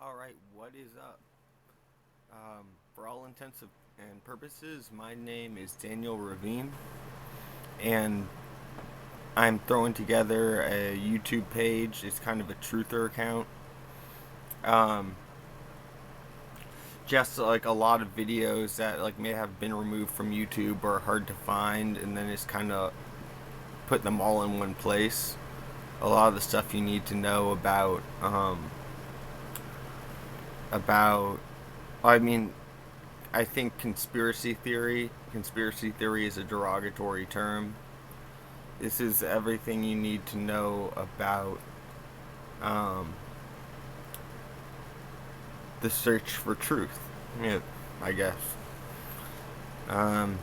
Alright, what is up? For all intents and purposes, my name is Daniel Ravine, and I'm throwing together a YouTube page. It's kind of a truther account. Um, just like a lot of videos that like may have been removed from YouTube or hard to find, and then just kind of put them all in one place. A lot of the stuff you need to know about I mean, I think conspiracy theory is a derogatory term. This is everything you need to know about um, the search for truth. Yeah, I guess. Um,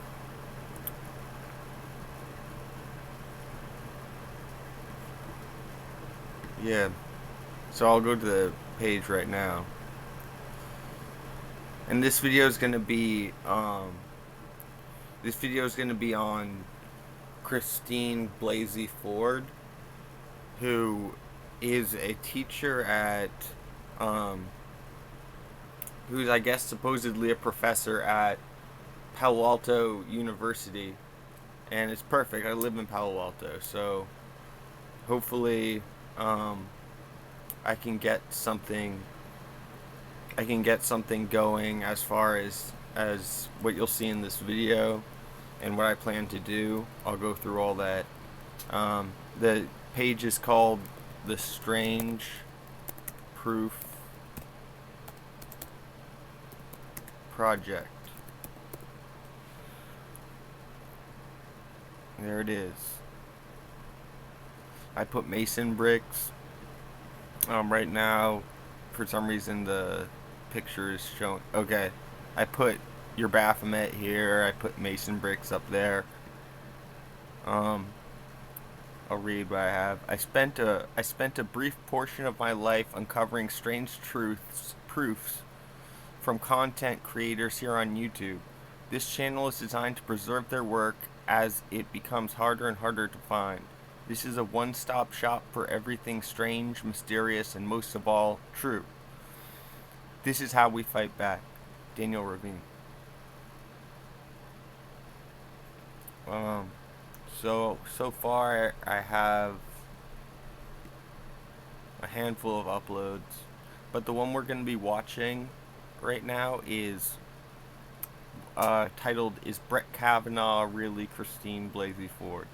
yeah. So I'll go to the page right now, and this video is gonna be on Christine Blasey Ford, who is a teacher at um, who's, I guess, supposedly a professor at Palo Alto University, and it's perfect. I live in Palo Alto, so hopefully, um, I can get something. I can get something going as far as what you'll see in this video and what I plan to do. I'll go through all that. The page is called The Strange Proof Project. There it is. I put mason bricks. Right now, for some reason, the picture is showing. Okay, I put your Baphomet here. I put mason bricks up there. Um, I'll read what I have. I spent a brief portion of my life uncovering strange proofs from content creators here on YouTube. This channel is designed to preserve their work as it becomes harder and harder to find. This is a one-stop shop for everything strange, mysterious, and most of all, true. This is how we fight back. Daniel Ravine. So far I have a handful of uploads, but the one we're going to be watching right now is titled "Is Brett Kavanaugh Really Christine Blasey Ford?"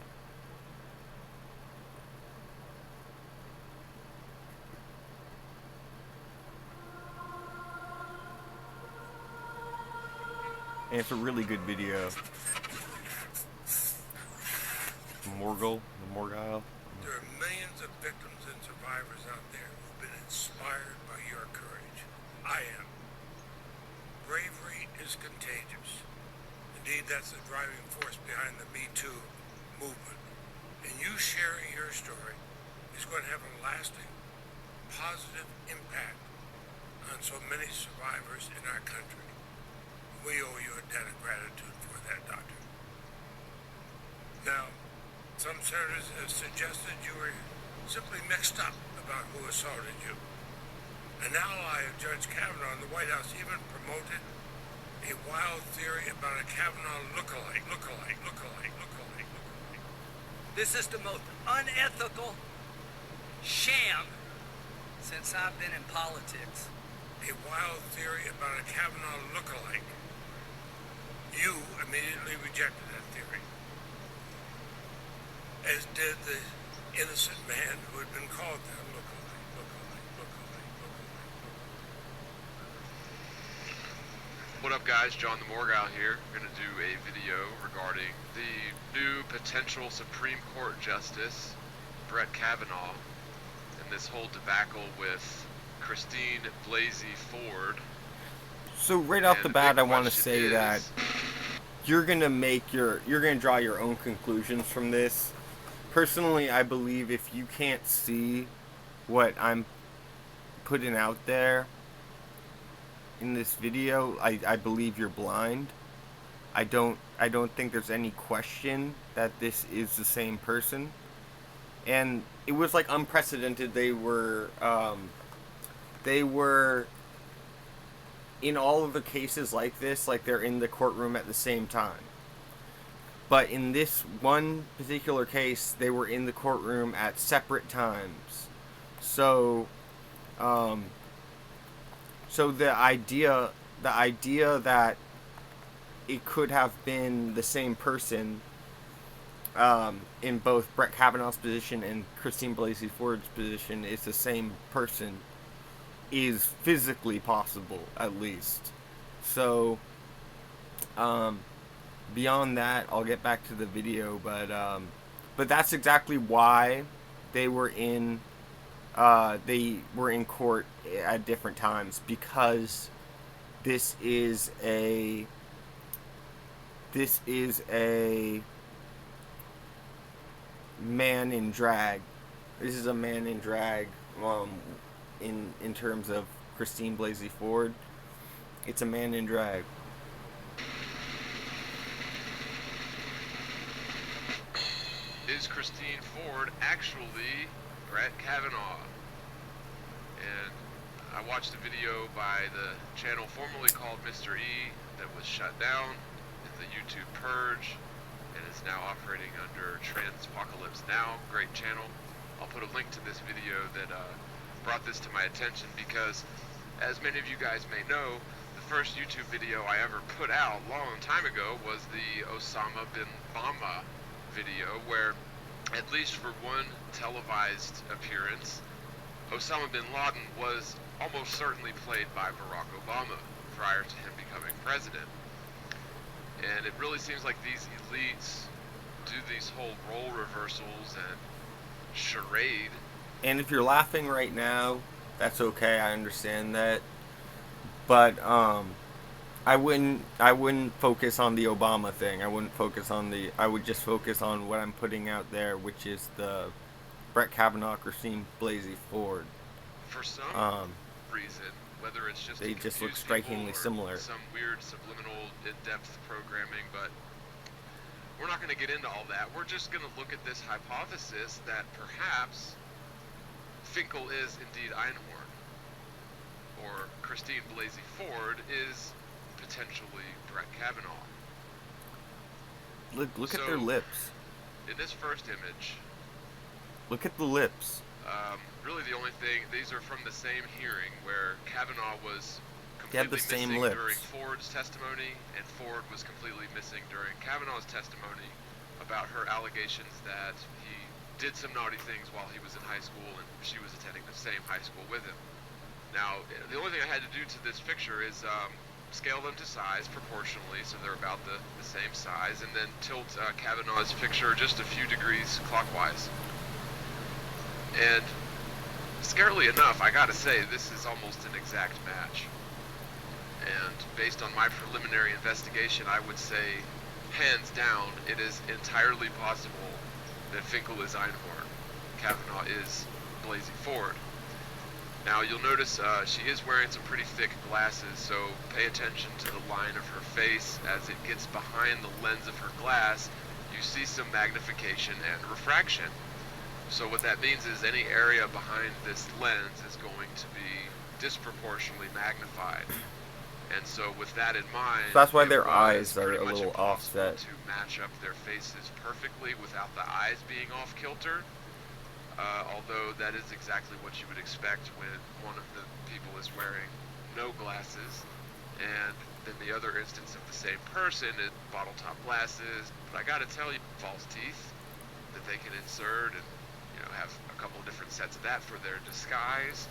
And it's a really good video. The Morgile. There are millions of victims and survivors out there who've been inspired by your courage. I am. Bravery is contagious. Indeed, that's the driving force behind the Me Too movement. And you sharing your story is going to have a lasting, positive impact on so many survivors in our country. We owe you a debt of gratitude for that, Doctor. Now, some senators have suggested you were simply mixed up about who assaulted you. An ally of Judge Kavanaugh in the White House even promoted a wild theory about a Kavanaugh lookalike. This is the most unethical sham since I've been in politics. A wild theory about a Kavanaugh lookalike. You immediately rejected that theory, as did the innocent man who had been called that lookalike. What up, guys? John the Morgile here. We're going to do a video regarding the new potential Supreme Court Justice, Brett Kavanaugh, and this whole debacle with Christine Blasey Ford. So right off the bat, I want to say is, that you're gonna draw your own conclusions from this. Personally, I believe if you can't see what I'm putting out there in this video, I believe you're blind. I don't think there's any question that this is the same person. And it was like unprecedented. They were in all of the cases like this, like, they're in the courtroom at the same time. But in this one particular case, they were in the courtroom at separate times. So, so the idea that it could have been the same person, in both Brett Kavanaugh's position and Christine Blasey Ford's position, is the same person, is physically possible, at least. So, beyond that, I'll get back to the video, but that's exactly why they were in court at different times, because this is a man in drag. This is a man in drag, in terms of Christine Blasey Ford. It's a man in drag. Is Christine Ford actually Brett Kavanaugh? And I watched a video by the channel formerly called Mr. E that was shut down in the YouTube purge and is now operating under Transpocalypse Now. Great channel. I'll put a link to this video that brought this to my attention because, as many of you guys may know, the first YouTube video I ever put out a long time ago was the Osama bin Laden video, where, at least for one televised appearance, Osama bin Laden was almost certainly played by Barack Obama prior to him becoming president. And it really seems like these elites do these whole role reversals and charade. And if you're laughing right now, that's okay. I understand that. But I wouldn't focus on the Obama thing. I would just focus on what I'm putting out there, which is the Brett Kavanaugh, Christine Blasey Ford. For some reason, whether it's just they just look strikingly similar. Some weird subliminal in-depth programming, but we're not going to get into all that. We're just going to look at this hypothesis that perhaps Finkel is indeed Einhorn, or Christine Blasey Ford is potentially Brett Kavanaugh. Look at their lips. In this first image, look at the lips. Really the only thing, these are from the same hearing where Kavanaugh was They have completely the same missing lips. during Ford's testimony, and Ford was completely missing during Kavanaugh's testimony about her allegations that he did some naughty things while he was in high school and she was attending the same high school with him. Now, the only thing I had to do to this picture is scale them to size proportionally, so they're about the same size, and then tilt Kavanaugh's picture just a few degrees clockwise. And scarily enough, I gotta say, this is almost an exact match. And based on my preliminary investigation, I would say, hands down, it is entirely possible that Finkel is Einhorn, Kavanaugh is Blasey Ford. Now, you'll notice she is wearing some pretty thick glasses, so pay attention to the line of her face. As it gets behind the lens of her glass, you see some magnification and refraction. So what that means is any area behind this lens is going to be disproportionately magnified. And so with that in mind, so that's why their eyes are pretty a much little impossible offset. to match up their faces perfectly without the eyes being off kilter. Although that is exactly what you would expect when one of the people is wearing no glasses, and then the other instance of the same person is bottle top glasses. But I gotta tell you, false teeth that they can insert and have a couple of different sets of that for their disguise.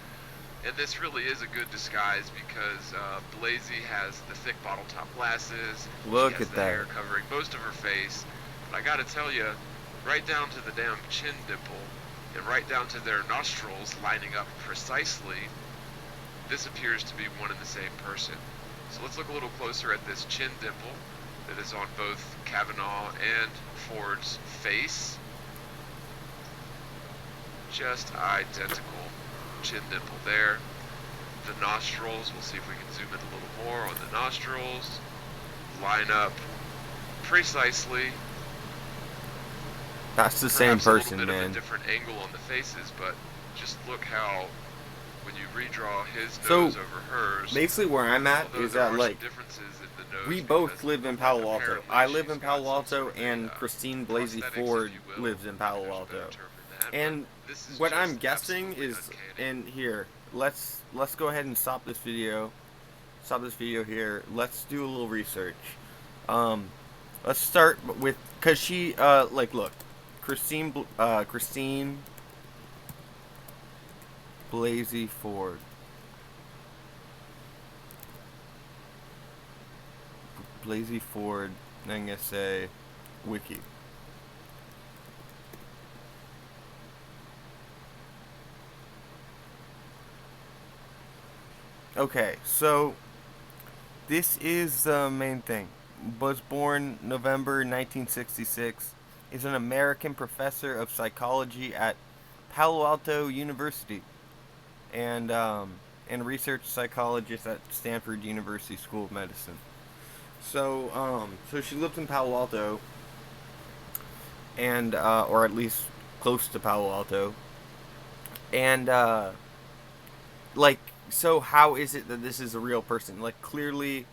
And this really is a good disguise because Blasey has the thick bottle top glasses. Look she has at the that. hair covering most of her face. But I gotta tell you, right down to the damn chin dimple and right down to their nostrils lining up precisely, this appears to be one and the same person. So let's look a little closer at this chin dimple that is on both Kavanaugh and Ford's face. Just identical chin dimple there. The nostrils, we'll see if we can zoom in a little more on the nostrils. Line up precisely. That's the same Perhaps person, a little bit man. of a different angle on the faces, but just look how when you redraw his So nose over hers, basically, where I'm at although is there that are some like differences in the nose we because both live in of Palo Alto. apparently I live she's in got Palo some Alto, sort of and a Christine Blasey prosthetics, if Ford you will. lives in I Palo think there's a better Alto. term than that, but And this is what just I'm guessing absolutely is, uncanny. and here, let's go ahead and stop this video. Stop this video here. Let's do a little research. Um, let's start with, cause she like look, Christine Blasey Ford. Blasey Ford. I'm gonna say wiki. Okay, so this is the main thing. Was born November 1966. Is an American professor of psychology at Palo Alto University, and research psychologist at Stanford University School of Medicine. So she lives in Palo Alto, and or at least close to Palo Alto, and like, so how is it that this is a real person? Like, clearly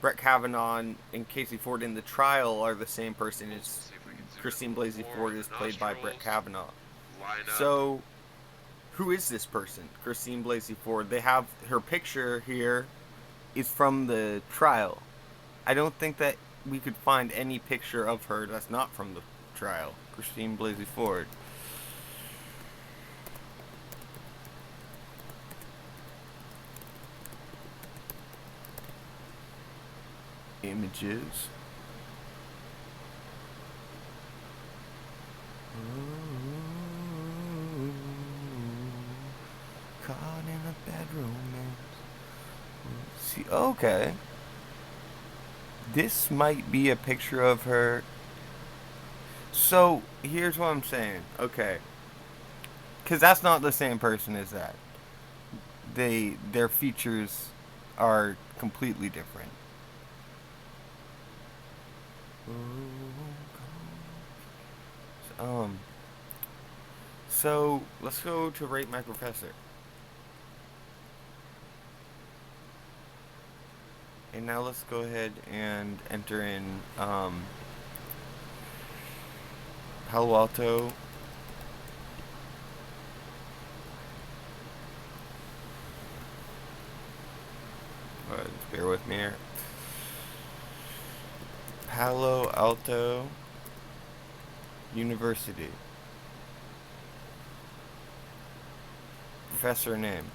Brett Kavanaugh and Casey Ford in the trial are the same person as See if we can zoom in Christine a little Blasey more Ford on is the played by Brett nostrils, Kavanaugh. line up. So, who is this person, Christine Blasey Ford? They have her picture here is from the trial. I don't think that we could find any picture of her that's not from the trial. Christine Blasey Ford. Images. Ooh, caught in a bad romance. See, okay. This might be a picture of her. So, here's what I'm saying. Okay. Because that's not the same person as that. Their features are completely different. So let's go to Rate My Professor. And now let's go ahead and enter in Palo Alto. Just bear with me here. Palo Alto University. Professor name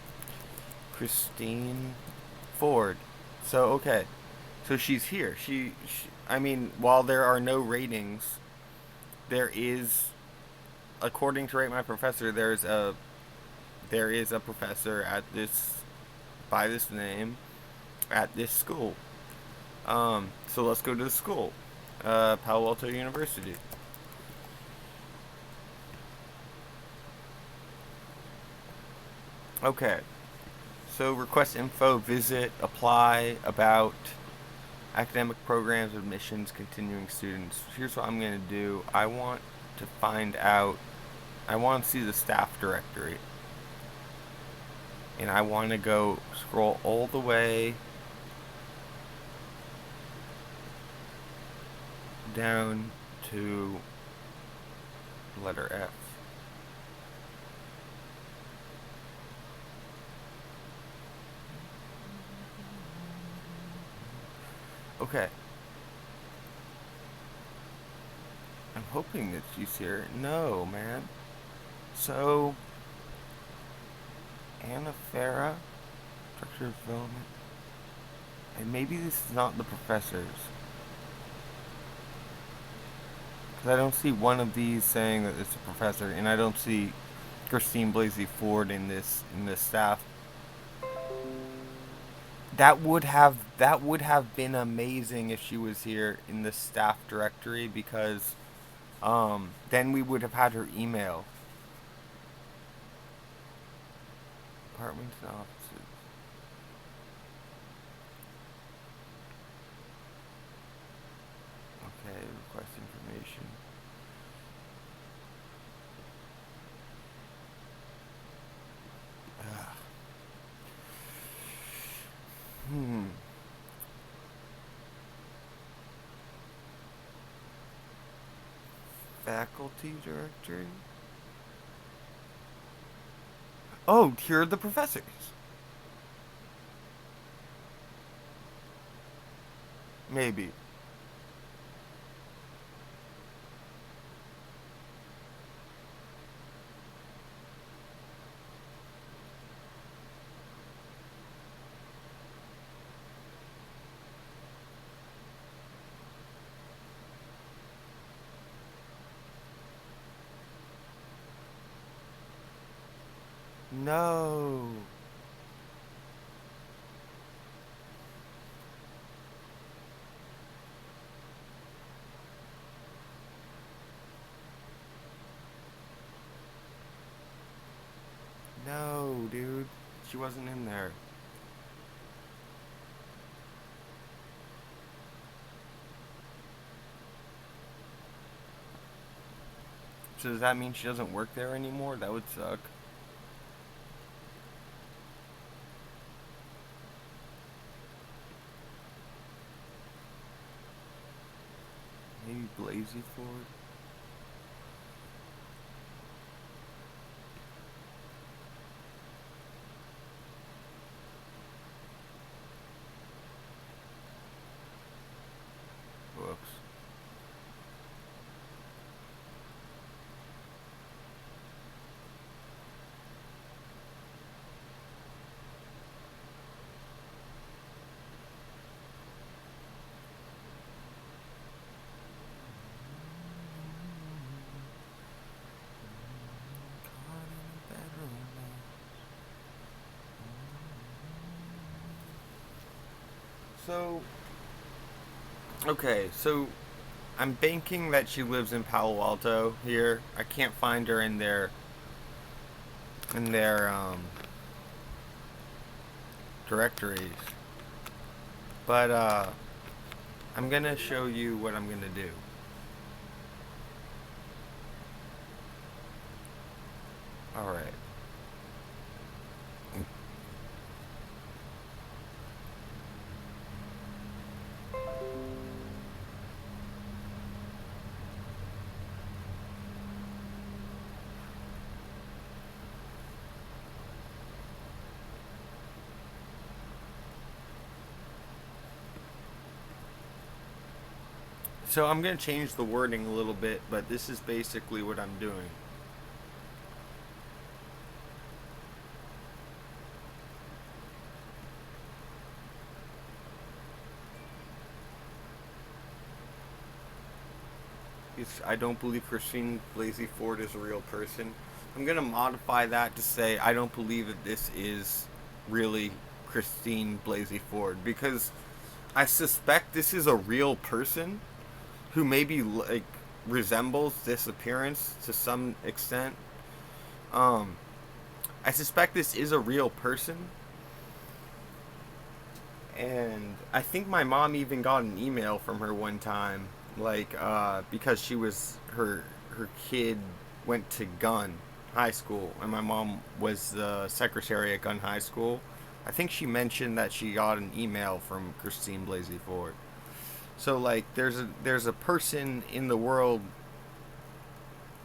Christine Ford. So okay, so she's here. I mean, while there are no ratings, there is, according to Rate My Professor, there is a professor at this, by this name, at this school. So let's go to the school, Palo Alto University. Okay, so request info, visit, apply, about, academic programs, admissions, continuing students. Here's what I'm going to do. I want to find out, I want to see the staff directory. And I want to go scroll all the way down to letter F. Okay. I'm hoping that she's here. No, man. So, Anna Farah, structure of development. And maybe this is not the professors. Because I don't see one of these saying that it's a professor, and I don't see Christine Blasey Ford in this staff. That would have been amazing if she was here in the staff directory, because then we would have had her email. Apartments and offices. Okay, request information. Faculty directory. Oh, here are the professors. Maybe. No. No, dude. She wasn't in there. So does that mean she doesn't work there anymore? That would suck. Maybe Blasey Ford? Whoops. So, okay, so I'm banking that she lives in Palo Alto here. I can't find her in their directories. But I'm gonna show you what I'm gonna do. Alright. So I'm going to change the wording a little bit, but this is basically what I'm doing. I don't believe Christine Blasey Ford is a real person. I'm going to modify that to say I don't believe that this is really Christine Blasey Ford, because I suspect this is a real person who maybe like resembles this appearance to some extent. I suspect this is a real person, and I think my mom even got an email from her one time, like because she was her kid went to Gun High School, and my mom was the secretary at Gun High School. I think she mentioned that she got an email from Christine Blasey Ford. So like there's a person in the world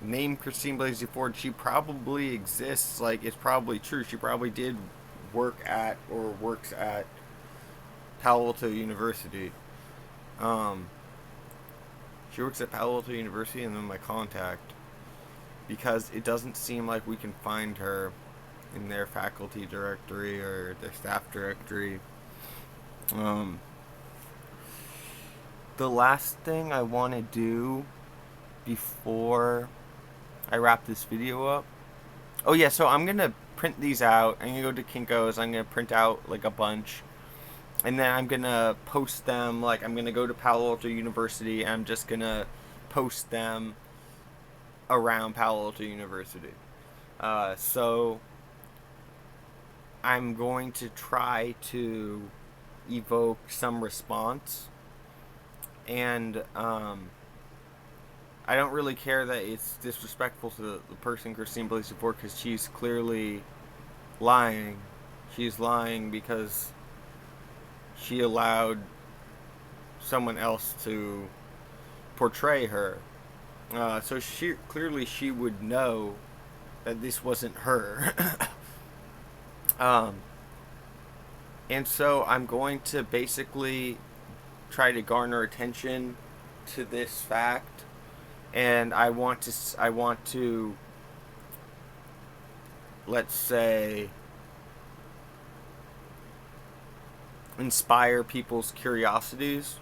named Christine Blasey Ford. She probably exists. Like, it's probably true. She probably did work at or works at Palo Alto University. She works at Palo Alto University, and then my contact, because it doesn't seem like we can find her in their faculty directory or their staff directory. The last thing I want to do before I wrap this video up. Oh yeah, so I'm gonna print these out. I'm gonna go to Kinko's. I'm gonna print out like a bunch, and then I'm gonna post them. Like, I'm gonna go to Palo Alto University, and I'm just gonna post them around Palo Alto University. So I'm going to try to evoke some response, and I don't really care that it's disrespectful to the person Christine Blasey Ford, because she's clearly lying. She's lying because she allowed someone else to portray her. So she would know that this wasn't her. um, and so I'm going to basically try to garner attention to this fact, and I want to, let's say, inspire people's curiosities.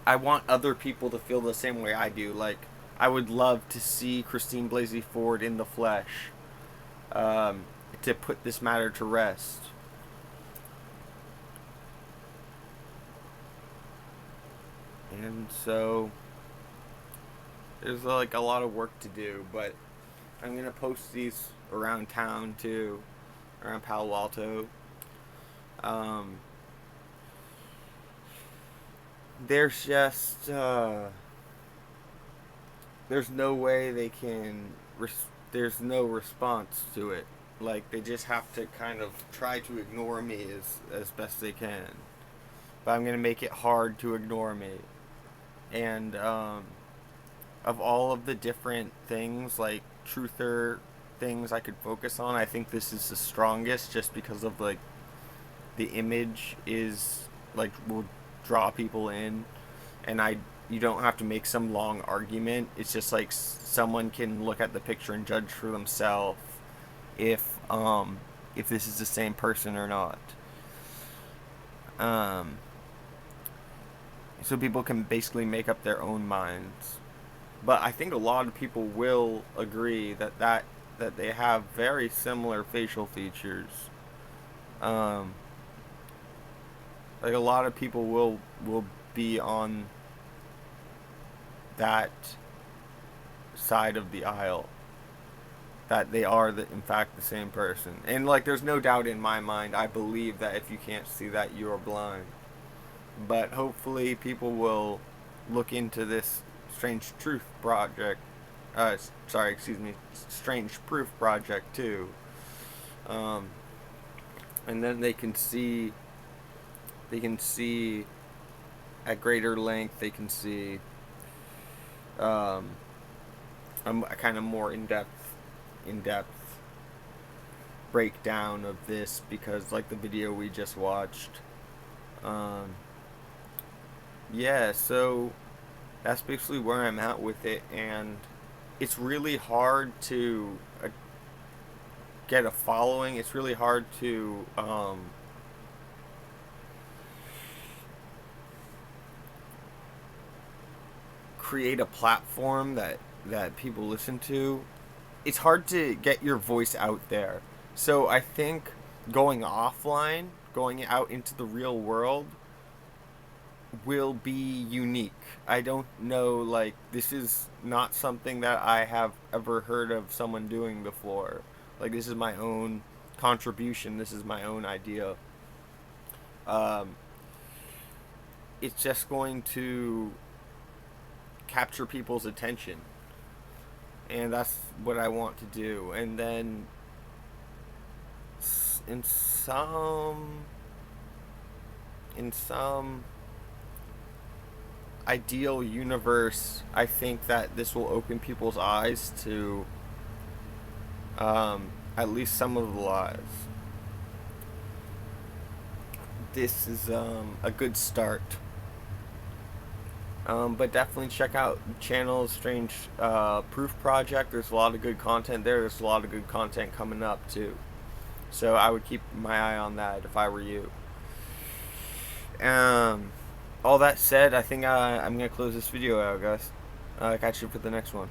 I want other people to feel the same way I do. Like, I would love to see Christine Blasey Ford in the flesh, to put this matter to rest. And so there's like a lot of work to do, but I'm gonna post these around town too, around Palo Alto. There's just there's no way they can. There's no response to it. Like, they just have to kind of try to ignore me as best they can. But I'm gonna make it hard to ignore me. And of all of the different things, like truther things I could focus on, I think this is the strongest, just because of like the image is like will draw people in, and you don't have to make some long argument. It's just like someone can look at the picture and judge for themselves if this is the same person or not. So people can basically make up their own minds. But I think a lot of people will agree that they have very similar facial features. Like, a lot of people will be on that side of the aisle, that they are in fact the same person. And like, there's no doubt in my mind, I believe that if you can't see that, you are blind. But hopefully people will look into this Strange Proof project too. And then they can see at greater length, they can see a kind of more in-depth breakdown of this, because like the video we just watched. Yeah, so that's basically where I'm at with it, and it's really hard to get a following. It's really hard to create a platform that people listen to. It's hard to get your voice out there. So I think going offline, going out into the real world, will be unique. I don't know, like, this is not something that I have ever heard of someone doing before. Like, this is my own contribution. This is my own idea. It's just going to capture people's attention, and that's what I want to do. And then in some ideal universe, I think that this will open people's eyes to at least some of the lies. This is a good start. But definitely check out the channel Strange Proof Project. There's a lot of good content there. There's a lot of good content coming up too. So I would keep my eye on that if I were you. All that said, I think I'm going to close this video out, guys. Catch you for the next one.